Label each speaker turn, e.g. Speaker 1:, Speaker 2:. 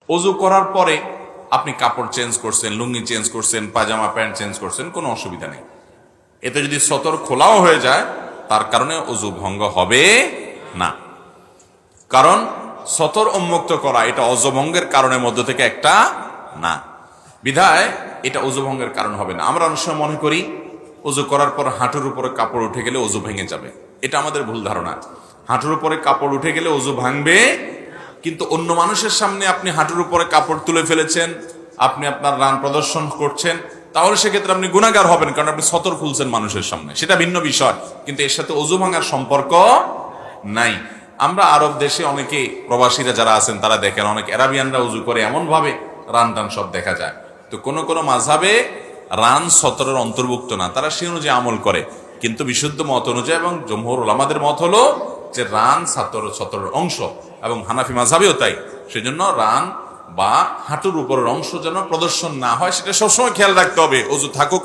Speaker 1: অজু করার পরে আপনি কাপড় চেঞ্জ করছেন, লুঙ্গি চেঞ্জ করছেন, পাজামা প্যান্ট চেঞ্জ করছেন, কোনো অসুবিধা নেই। এতে যদি সতর খোলাও হয়ে যায় তার কারণে অজু ভঙ্গ হবে না। কারণ সতর উন্মুক্ত করা এটা অজু ভঙ্গের কারণের মধ্যে থেকে একটা না, বিধায় এটা অজু ভঙ্গের কারণ হবে না। আমরা অনেক সময় মনে করি অজু করার পর হাঁটুর উপরে কাপড় উঠে গেলে অজু ভেঙে যাবে। এটা আমাদের ভুল ধারণা। হাঁটুর উপরে কাপড় উঠে গেলে অজু ভাঙবে, কিন্তু অন্য মানুষের সামনে আপনি হাঁটুর উপরে কাপড় তুলে ফেলেছেন, আপনি আপনার রান প্রদর্শন করছেন, তাহলে সেক্ষেত্রে আপনি গুনাহগার হবেন, কারণ আপনি সতর খুলছেন মানুষের সামনে, সেটা ভিন্ন বিষয়। কিন্তু এর সাথে অজু ভাঙার সম্পর্ক নাই। আমরা আরব দেশে অনেকে প্রবাসীরা যারা আছেন তারা দেখেন, অনেক আরাবিয়ানরা উজু করে এমন ভাবে রান টান সব দেখা যায়। তো কোন কোন মাযহাবে রান সতরের অন্তর্ভুক্ত না, তারা সে অনুযায়ী আমল করে। কিন্তু বিশুদ্ধ মত অনুযায়ী এবং জমহুর উলামাদের মত হলো যে রান সতরের অংশ, এবং হানাফি মাযহাবেও তাই। সেজন্য রান বা হাঁটুর উপরের অংশ যেন প্রদর্শন না হয় সেটা সবসময় খেয়াল রাখতে হবে, অজু থাকুক